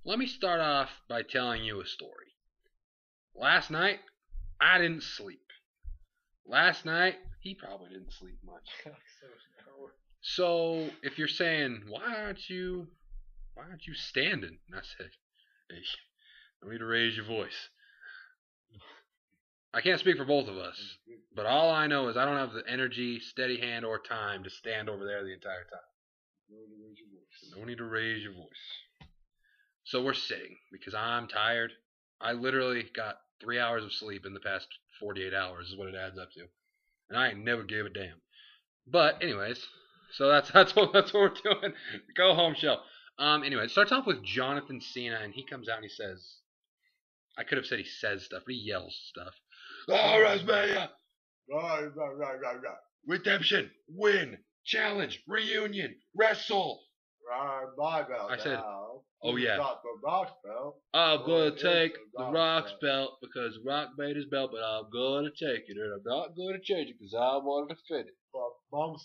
Let me start off by telling you a story. Last night, I didn't sleep. Last night, he probably didn't sleep much. So if you're saying, why aren't you standing? And I said, hey, I need to raise your voice. I can't speak for both of us, but all I know is I don't have the energy, steady hand, or time to stand over there the entire time. No need to raise your voice. So we're sitting because I'm tired. I literally got 3 hours of sleep in the past 48 hours is what it adds up to, and I ain't never gave a damn. But anyways, so that's what we're doing. Go home show. Anyway, it starts off with Jonathan Cena, and he comes out and he says, I could have said he says stuff, but he yells stuff. Oh, Wrestlemania! Redemption, win, challenge, reunion, wrestle. I said, oh yeah. I'm gonna take the Rock's belt because Rock made his belt, but I'm gonna take it and I'm not gonna change it because I want to defend it. But Mama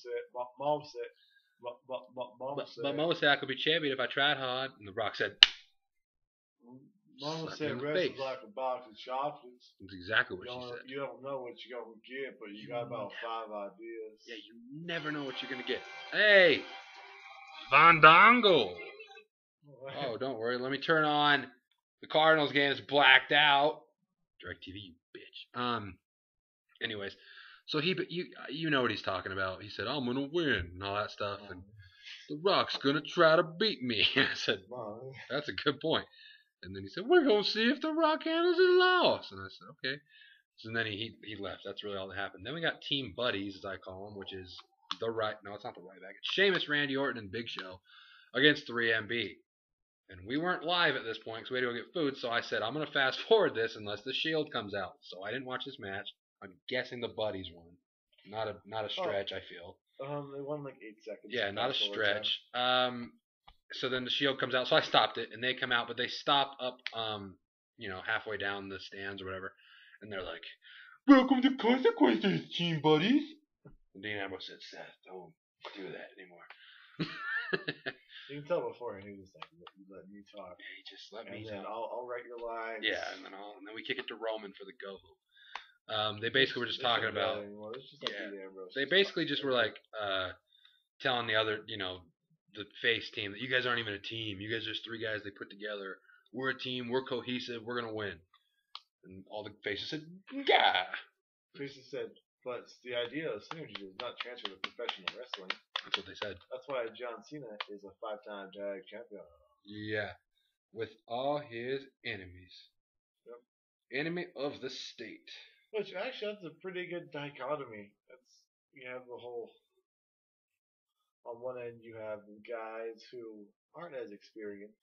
said I could be champion if I tried hard, and the Rock said, Mama slap me said in the wrestle's face. like a box of chocolates. That's exactly what she said. You don't know what you're gonna get, but you got about 5 ideas. Yeah, you never know what you're gonna get. Hey, Fandango. Oh, don't worry. Let me turn on the Cardinals game. It's blacked out. DirecTV, you bitch. Anyways, so you know what he's talking about. He said I'm gonna win and all that stuff, and the Rock's gonna try to beat me. I said that's a good point. And then he said we're gonna see if the Rock handles his loss. And I said okay. So then he left. That's really all that happened. Then we got Team Buddies, as I call them, which is the right. No, it's not the right back. It's Sheamus, Randy Orton, and Big Show against 3MB. And we weren't live at this point because we had to go get food. So I said I'm gonna fast forward this unless the Shield comes out. So I didn't watch this match. I'm guessing the Buddies won. Not a stretch. I feel. They won like 8 seconds. Yeah, not a stretch. So then the Shield comes out. So I stopped it, and they come out, but they stop up halfway down the stands or whatever. And they're like, welcome to Consequences, Team Buddies. And Dean Ambrose said, Seth, don't do that anymore. You can tell before he was like, let me talk. Yeah, he just let me talk. And then I'll write your lines. Yeah, and then we kick it to Roman for the go-home. They basically were just talking about. They basically just were like telling the other, the face team that you guys aren't even a team. You guys are just 3 guys they put together. We're a team. We're cohesive. We're gonna win. And all the faces said, "Yeah." Faces said, but the idea of synergy does not transfer to professional wrestling. That's what they said. That's why John Cena is a 5-time tag champion. Yeah, with all his enemies. Yep. Enemy of the state. Which actually, that's a pretty good dichotomy. You have the whole. On one end, you have the guys who aren't as experienced,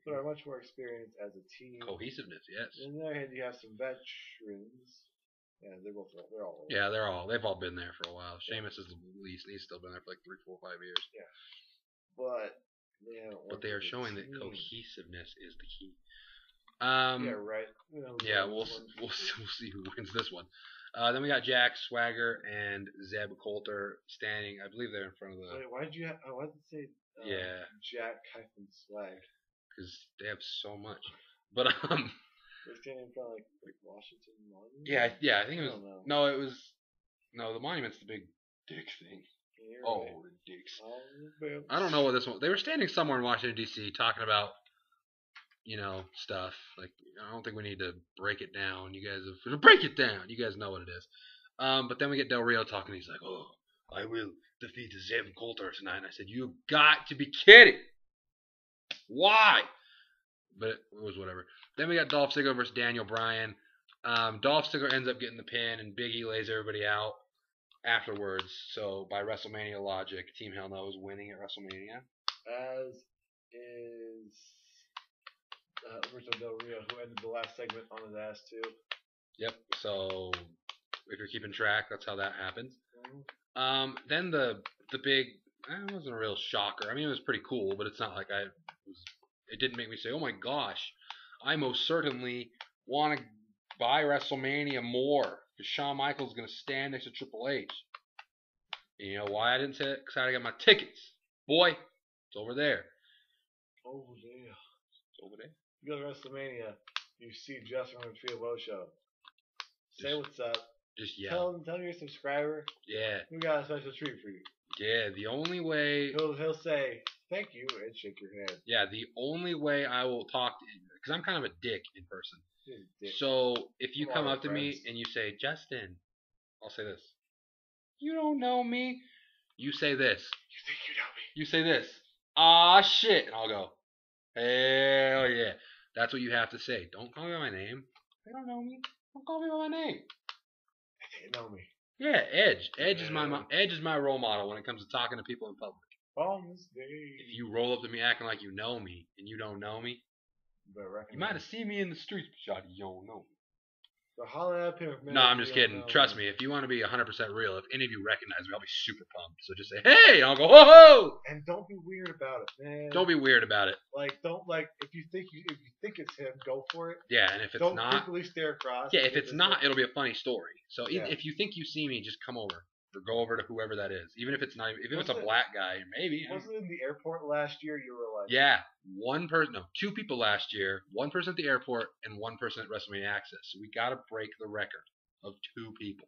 but are much more experienced as a team. Cohesiveness, yes. On the other hand, you have some veterans. Yeah, they're all. Yeah, they've all been there for a while. Sheamus is the least. He's still been there for like 3, 4, 5 years. Yeah, but they are showing that cohesiveness is the key. Yeah, right. Yeah, we'll see who wins this one. Then we got Jack Swagger and Zeb Coulter standing. I believe they're in front of the. Wait, why did it say? Jack hyphen Swag. Because they have so much, but They're standing in front of like Washington Monument. Yeah. I think it was. The monument's the big dick thing. Right. The dicks. I don't know what this one. They were standing somewhere in Washington D.C. talking about. Stuff like I don't think we need to break it down. You guys have break it down. You guys know what it is. But then we get Del Rio talking. He's like, "Oh, I will defeat Zeb Coulter tonight." And I said, "You got to be kidding! Why?" But it was whatever. Then we got Dolph Ziggler versus Daniel Bryan. Dolph Ziggler ends up getting the pin, and Big E lays everybody out afterwards. So by WrestleMania logic, Team Hell No is winning at WrestleMania. As is. Roberto Del Rio, who ended the last segment on his ass too. Yep. So if you're keeping track, that's how that happens. Then the big, it wasn't a real shocker. I mean, it was pretty cool, but it's not like it didn't make me say, "Oh my gosh, I most certainly want to buy WrestleMania more because Shawn Michaels is going to stand next to Triple H." And you know why I didn't say it? Because I got my tickets. Boy, it's over there. Over there. It's over there. You go to WrestleMania, you see Justin from the Field Show. Say what's up. Just yell. Tell your subscriber. Yeah. We got a special treat for you. Yeah, the only way... He'll say, thank you, and shake your hand. Yeah, the only way I will talk to... Because I'm kind of a dick in person. Dick. So, if you come up to me and you say, Justin, I'll say this. You don't know me. You say this. You think you know me. You say this. Ah, shit. And I'll go, hell yeah. That's what you have to say. Don't call me by my name. They don't know me. Don't call me by my name. They know me. Yeah, Edge. Edge is my role model when it comes to talking to people in public. On this day. If you roll up to me acting like you know me and you don't know me, you might have seen me in the streets, but you don't know me. So holler at him. No, I'm just kidding. Trust me, if you want to be 100% real, if any of you recognize me, I'll be super pumped. So just say, hey, and I'll go, whoa! And don't be weird about it, man. Don't be weird about it. If you think it's him, go for it. Yeah, and if it's don't not, quickly stare across. Yeah, if it's not, it'll be a funny story. So yeah. If you think you see me, just come over or go over to whoever that is. Even if it's not, if it's a black guy, maybe. Wasn't it in the airport last year? You were like, yeah, two people last year, one person at the airport and one person at WrestleMania Access. So we got to break the record of 2 people.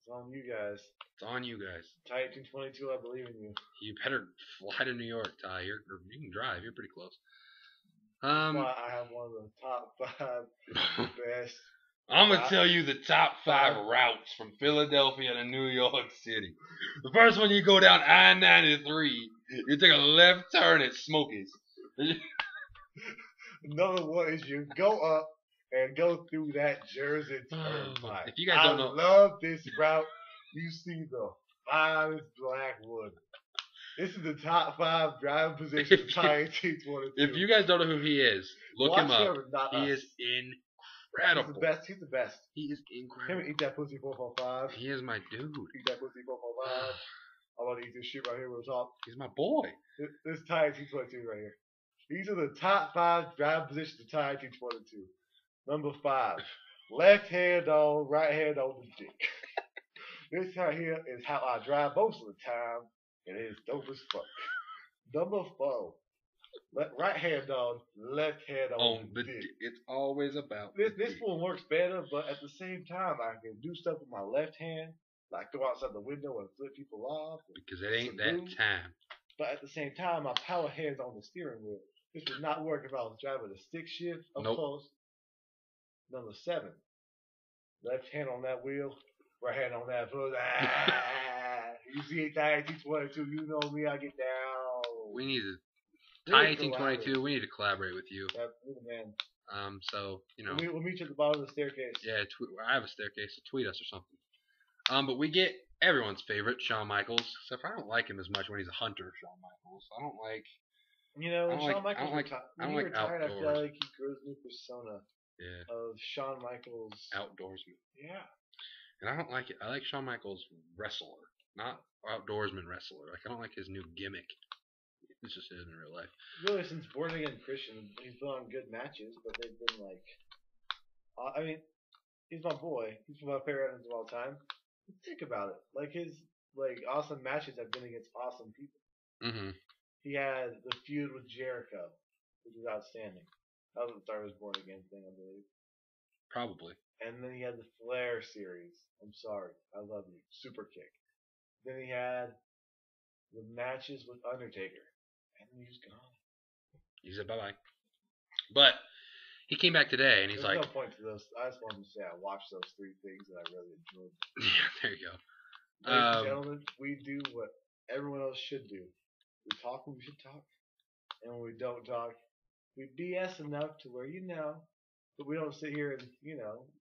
It's on you guys. It's on you guys. Ty 1822, I believe in you. You better fly to New York, Ty. You can drive. You're pretty close. I have one of the top 5 best. I'm going to tell you the top 5 routes from Philadelphia to New York City. The first one, you go down I-93. You take a left turn at Smokies. Another one is you go up and go through that Jersey Turnpike. If you guys don't know, I love this route. You see the finest Blackwood. This is the top 5 driving position of Ty 1822. If you guys don't know who he is, look him up. He is incredible. He's the best. He is incredible. Him eat that pussy 445. He is my dude. Eat that pussy 445. I'm about to eat this shit right here with the top. He's my boy. This is Ty 1822 right here. These are the top 5 driving positions of Ty 1822. Number 5, left hand on, right hand on the dick. This right here is how I drive most of the time, and it is dope as fuck. Number 4, right hand on, left hand on the dick. It's always about this one works better, but at the same time, I can do stuff with my left hand, like go outside the window and flip people off. Because it ain't that time. But at the same time, my power hand's on the steering wheel. This would not work if I was driving a stick shift up close. Number 7, left hand on that wheel, right hand on that foot. You see it, Ty 1822. You know me, I get down. We need to Ty 1822. We need to collaborate with you. Yeah, you're the man. So you know, we'll meet you at the bottom of the staircase. Yeah, I have a staircase. So tweet us or something. But we get everyone's favorite, Shawn Michaels. Except I don't like him as much when he's a hunter, Shawn Michaels. I don't like. You know, when Shawn Michaels retired, I feel outdoors. like he grew his new persona. Yeah. Of Shawn Michaels. Outdoorsman. Yeah. And I don't like it. I like Shawn Michaels wrestler, not outdoorsman wrestler. Like I don't like his new gimmick. This just is in real life. Really, since Born Again Christian, he's put on good matches, but they've been like. I mean, he's my boy. He's one of my favorite wrestlers of all time. Think about it. Like his awesome matches have been against awesome people. Mm-hmm. He had the feud with Jericho, which was outstanding. That was the start of his Born Again thing, I believe. Probably. And then he had the Flair series. I'm sorry. I love you. Super kick. Then he had the matches with Undertaker. And then he's gone. He said bye-bye. But he came back today and he's There's like... no point to those. I just wanted to say I watched those 3 things that I really enjoyed. Yeah, there you go. Ladies and gentlemen, we do what everyone else should do. We talk when we should talk. And when we don't talk, we BS enough to where but we don't sit here and,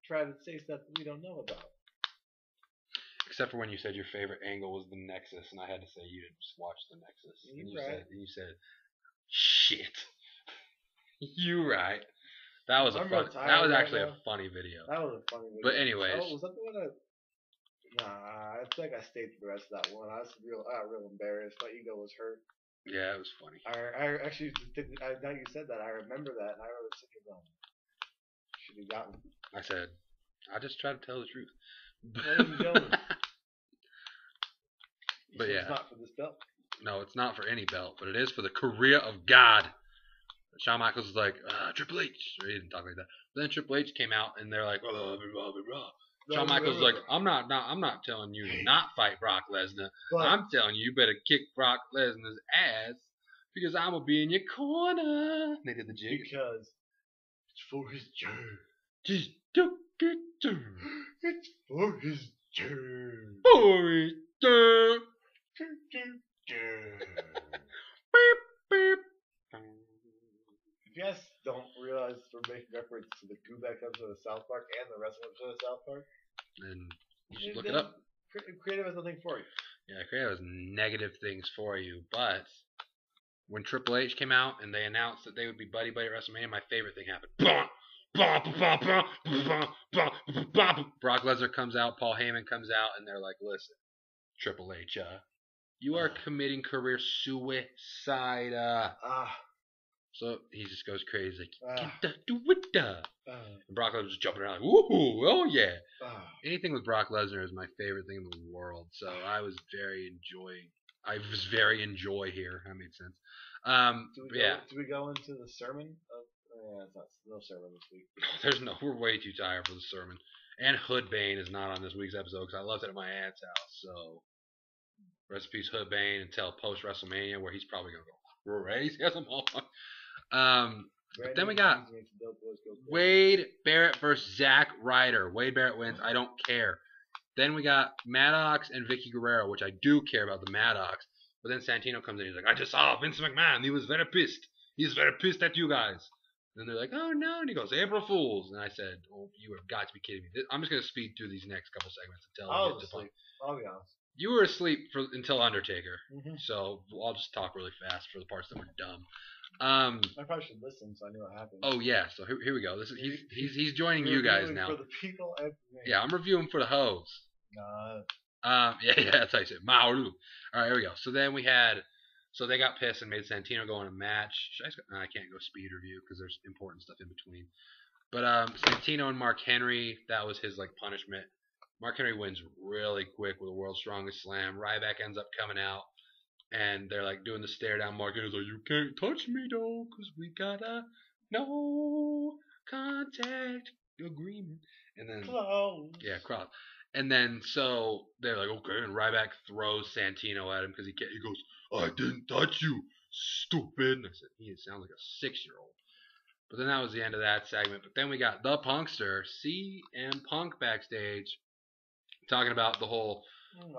try to say stuff that we don't know about. Except for when you said your favorite angle was the Nexus, and I had to say you didn't just watch the Nexus. You said, shit. You right. That was actually a funny video. That was a funny video. But anyways. Oh, was that the one that... Nah, I think I stayed for the rest of that one. I was real embarrassed. My ego was hurt. Yeah, it was funny. I actually didn't. Now you said that, I remember that, and I was thinking, should have gotten. I said, I just try to tell the truth. Ladies and gentlemen. But yeah. It's not for this belt. No, it's not for any belt, but it is for the career of God. Shawn Michaels was like, Triple H. Or he didn't talk like that. But then Triple H came out and they're like, blah, blah, blah, blah. Shawn Michaels was like, I'm not telling you to not fight Brock Lesnar. I'm telling you better kick Brock Lesnar's ass because I'm gonna be in your corner. They did the jig. Because it's for his turn. Just don't get turn. It's for his turn. For his turn. Beep, beep. If you guys don't realize we're making reference to the Goobek episode of South Park and the wrestling episode of South Park, then you should look it up. Creative has nothing for you. Yeah, Creative has negative things for you, but when Triple H came out and they announced that they would be buddy at WrestleMania, my favorite thing happened. Brock Lesnar comes out, Paul Heyman comes out, and they're like, listen, Triple H, you are committing career suicide. So he just goes crazy, like, do it. And Brock Lesnar's just jumping around like, woohoo, oh yeah. Anything with Brock Lesnar is my favorite thing in the world. So I was very enjoy here. That made sense. Do we go into the sermon? It's not no sermon this week. There's no. We're way too tired for the sermon. And Hoodbane is not on this week's episode because I left it at my aunt's house. So rest in peace, Hoodbane, until post WrestleMania where he's probably gonna go crazy as a motherfucker. But then we got Wade Barrett versus Zack Ryder. Wade Barrett wins. I don't care. Then we got Maddox and Vicky Guerrero, which I do care about the Maddox. But then Santino comes in. He's like, I just saw Vince McMahon. He was very pissed. He's very pissed at you guys. And they're like, oh no. And he goes, April Fools. And I said, oh, you have got to be kidding me. I'm just going to speed through these next couple segments until I get to Punk. I'll be honest. You were asleep until Undertaker. Mm-hmm. So I'll just talk really fast for the parts that were dumb. I probably should listen so I know what happened. Oh yeah, so here we go. This is he's joining you guys now. For the people and me. Yeah, I'm reviewing for the hoes. Nah. Yeah, that's how you say it. Mauru. All right, here we go. So then they got pissed and made Santino go in a match. I can't go speed review because there's important stuff in between. But Santino and Mark Henry, that was his like punishment. Mark Henry wins really quick with a World's Strongest Slam. Ryback ends up coming out. And they're like doing the stare down. Mark Henry's like, you can't touch me though, because we got a no contact agreement. And then yeah, cross. And then so they're like, okay. And Ryback throws Santino at him because he goes, I didn't touch you, stupid. And I said, he sounds like a 6-year-old. But then that was the end of that segment. But then we got the Punkster, CM Punk backstage, talking about the whole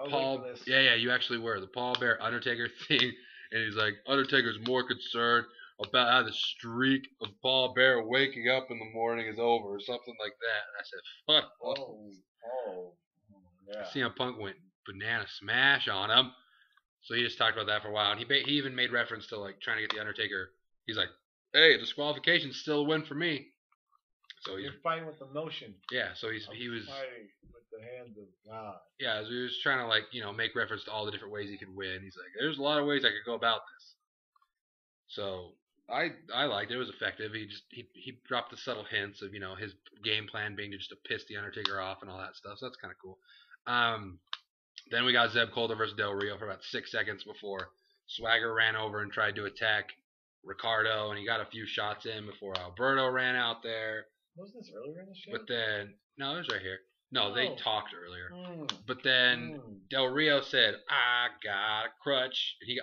Paul, yeah, you actually were. The Paul Bear Undertaker thing. And he's like, Undertaker's more concerned about how the streak of Paul Bear waking up in the morning is over or something like that. And I said, fuck. Yeah. CM Punk went banana smash on him. So he just talked about that for a while. And he even made reference to like trying to get the Undertaker. He's like, hey, disqualification's still a win for me. So you're fighting with emotion. Yeah, so he was fighting with the hand of God. Yeah, so he was trying to like, make reference to all the different ways he could win. He's like, there's a lot of ways I could go about this. So I liked it. It was effective. He dropped the subtle hints of, his game plan being to just to piss the Undertaker off and all that stuff. So that's kind of cool. Then we got Zeb Colter versus Del Rio for about 6 seconds before Swagger ran over and tried to attack Ricardo, and he got a few shots in before Alberto ran out there. Wasn't this earlier in the show? But then, no, it was right here. No, they talked earlier. But then Del Rio said, I got a crutch. And he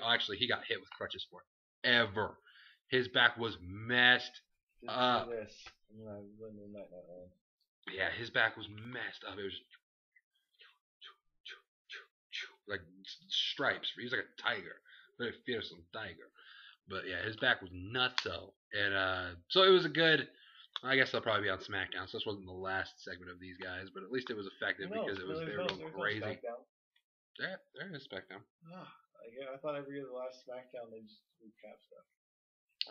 got hit with crutches forever. His back was messed up. Yeah, his back was messed up. It was like stripes. He was like a tiger. Very fearsome tiger. But yeah, his back was nutso. And so it was a good... I guess they'll probably be on SmackDown, so this wasn't the last segment of these guys, but at least it was effective because they were going crazy. Yeah, there is SmackDown. I thought every year the last SmackDown they just recap stuff.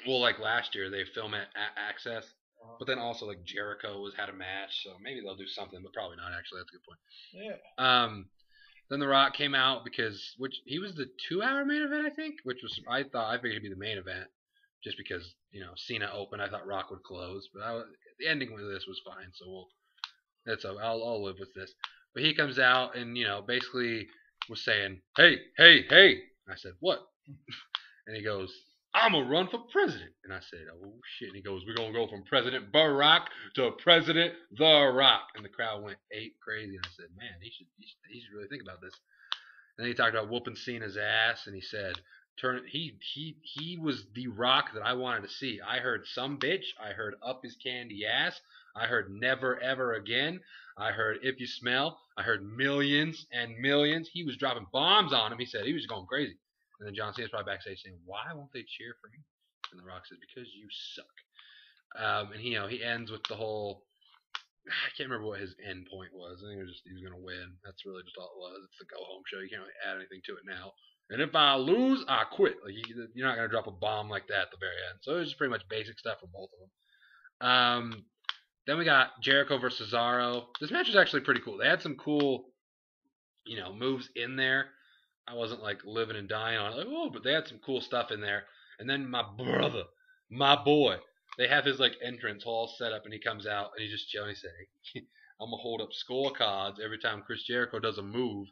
Well, like last year they film at Access, but then also like Jericho had a match, so maybe they'll do something, but probably not actually. That's a good point. Yeah. Then The Rock came out he was the 2-hour main event, I think, which was I figured he'd be the main event. Just because, Cena opened, I thought Rock would close. But the ending with this was fine, so I'll live with this. But he comes out and, basically was saying, hey. I said, what? And he goes, I'm going to run for president. And I said, oh, shit. And he goes, we're going to go from President Barack to President The Rock. And the crowd went ape crazy. And I said, man, he should really think about this. And then he talked about whooping Cena's ass. And he said, he was the Rock that I wanted to see. I heard some bitch. I heard up his candy ass. I heard never ever again. I heard if you smell. I heard millions and millions. He was dropping bombs on him. He said he was going crazy. And then John Cena's probably backstage saying, why won't they cheer for him? And The Rock says, because you suck. And he ends with the whole, I can't remember what his end point was. I think it was just he was going to win. That's really just all it was. It's the go home show. You can't really add anything to it now. And if I lose, I quit. Like you're not going to drop a bomb like that at the very end. So it was just pretty much basic stuff for both of them. Then we got Jericho versus Cesaro. This match was actually pretty cool. They had some cool, moves in there. I wasn't like living and dying on it, like, oh, but they had some cool stuff in there. And then my brother, my boy, they have his like entrance all set up, and he comes out and he just chilling. He said, hey, I'm gonna hold up scorecards every time Chris Jericho does a move,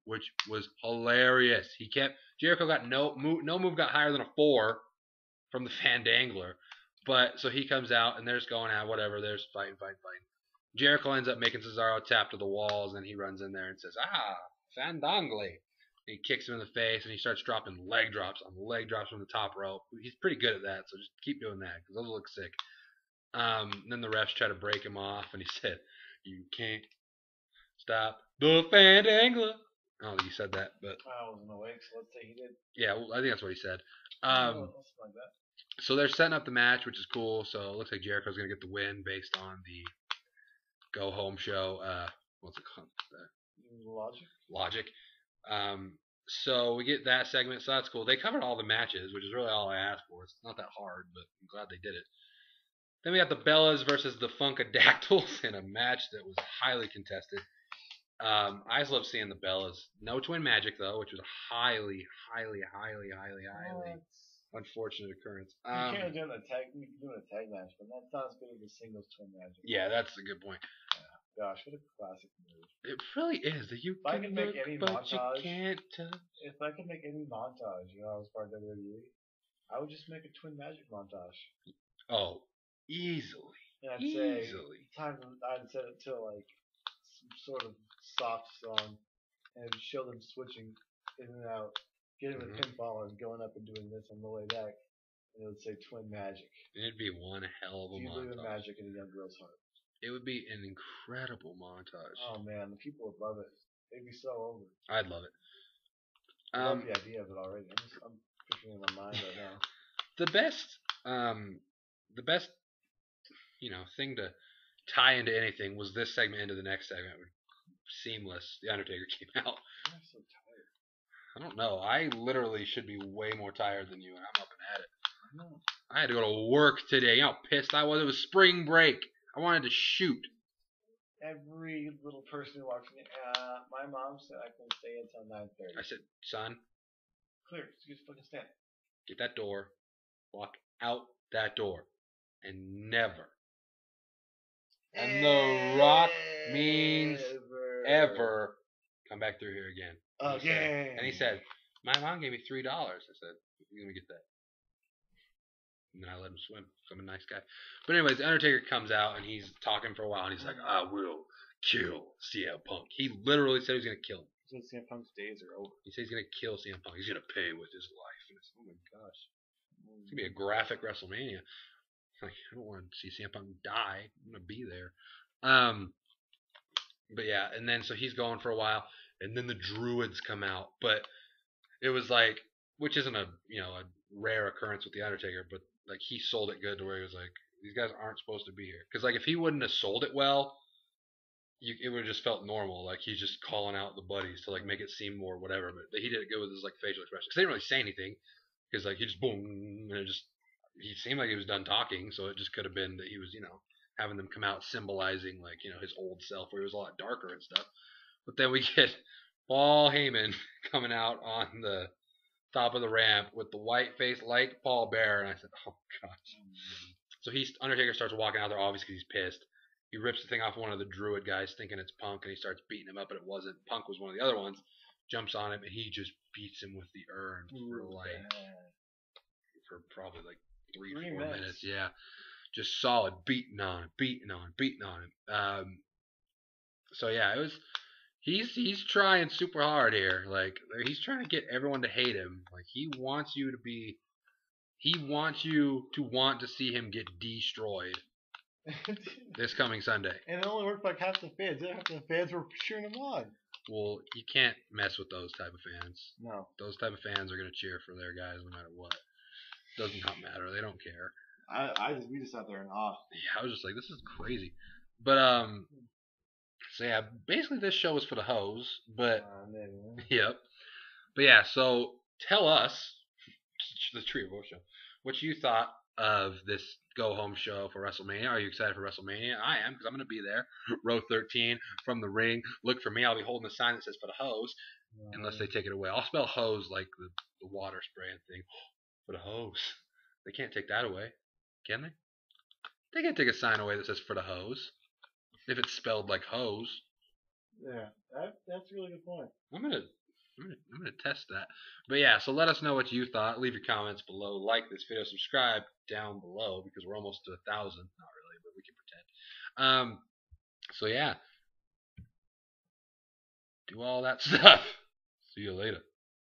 which was hilarious. Jericho got no move got higher than a 4 from the Fandangler, but so he comes out and they're just going out, whatever. They're just fighting. Jericho ends up making Cesaro tap to the walls, and he runs in there and says, Fandangle. He kicks him in the face, and he starts dropping leg drops on leg drops from the top rope. He's pretty good at that, so just keep doing that, because those look sick. And then the refs try to break him off, and he said, you can't stop the Fandangler. I don't think he said that, but... I wasn't awake, so let's say he did. Yeah, well, I think that's what he said. Something like that. So they're setting up the match, which is cool. So it looks like Jericho's going to get the win based on the go-home show. What's it called? Logic. So we get that segment, so that's cool. They covered all the matches, which is really all I asked for. It's not that hard, but I'm glad they did it. Then we got the Bellas versus the Funkadactyls in a match that was highly contested. I just love seeing the Bellas. No twin magic, though, which was a highly unfortunate occurrence. You can't do a tag match, but that's not as good as a singles twin magic. Yeah, that's a good point. Gosh, what a classic move. It really is. If I could make any montage, if I could make any montage, I was part of WWE, I would just make a twin magic montage. Oh, easily. And I'd say I'd set it to like some sort of soft song, and show them switching in and out, getting the pinfall and going up and doing this on the way back, and it would say twin magic. It'd be one hell of a montage. Do you believe in magic in a young girl's heart? It would be an incredible montage. Oh man, the people would love it. They'd be so over. I'd love it. I love the idea of it already. I'm picturing it in my mind right now. The best, thing to tie into anything was this segment into the next segment. Seamless. The Undertaker came out. I'm so tired. I don't know. I literally should be way more tired than you, and I'm up and at it. I know. I had to go to work today. You know how pissed I was? It was spring break. I wanted to shoot. Every little person who walks in, my mom said I can stay until 9:30. I said, son, clear. Just fucking stand. Get that door. Walk out that door. And never. And The Rock means ever come back through here again. Again. And he said, my mom gave me $3. I said, let me get that. And then I let him swim. So I'm a nice guy. But anyways, the Undertaker comes out and he's talking for a while and he's like, I will kill CM Punk. He literally said he's going to kill him. He said CM Punk's days are over. He said he's going to kill CM Punk. He's going to pay with his life. And it's, oh my gosh. It's going to be a graphic Wrestlemania. Like, I don't want to see CM Punk die. I'm going to be there. But yeah, and then so he's going for a while. And then the Druids come out. But it was like, which isn't a rare occurrence with the Undertaker, but like he sold it good to where he was like, these guys aren't supposed to be here. Because like if he wouldn't have sold it well, it would have just felt normal. Like he's just calling out the buddies to like make it seem more whatever. But he did it good with his like facial expression. Because they didn't really say anything. Because like he just boom, and he seemed like he was done talking. So it just could have been that he was having them come out symbolizing like his old self where he was a lot darker and stuff. But then we get Paul Heyman coming out on the top of the ramp with the white face like Paul Bear, and I said, oh gosh. So Undertaker starts walking out there, obviously because he's pissed. He rips the thing off one of the Druid guys thinking it's Punk, and he starts beating him up, but it wasn't. Punk was one of the other ones. Jumps on him, and he just beats him with the urn for like for probably like 3 3 4 minutes. minutes. Yeah, just solid beating on him. So yeah, it was. He's trying super hard here. Like he's trying to get everyone to hate him. Like he wants you to want to see him get destroyed this coming Sunday. And it only worked like half the fans. Half the fans were cheering him on. Well, you can't mess with those type of fans. No. Those type of fans are gonna cheer for their guys no matter what. Does not matter. They don't care. We just sat there in awe. Yeah, I was just like, this is crazy. But so yeah, basically this show was for the hoes. But yep. But yeah, so tell us, the Trio Show, what you thought of this go home show for WrestleMania. Are you excited for WrestleMania? I am, because I'm going to be there. Row 13 from the ring. Look for me. I'll be holding a sign that says for the hose, unless they take it away. I'll spell hose like the water spraying thing. For the hose. They can't take that away, can they? They can't take a sign away that says for the hose if it's spelled like hose. Yeah, that's a really good point. I'm gonna test that. But yeah, so let us know what you thought. Leave your comments below. Like this video. Subscribe down below because we're almost to 1,000. Not really, but we can pretend. So yeah, do all that stuff. See you later.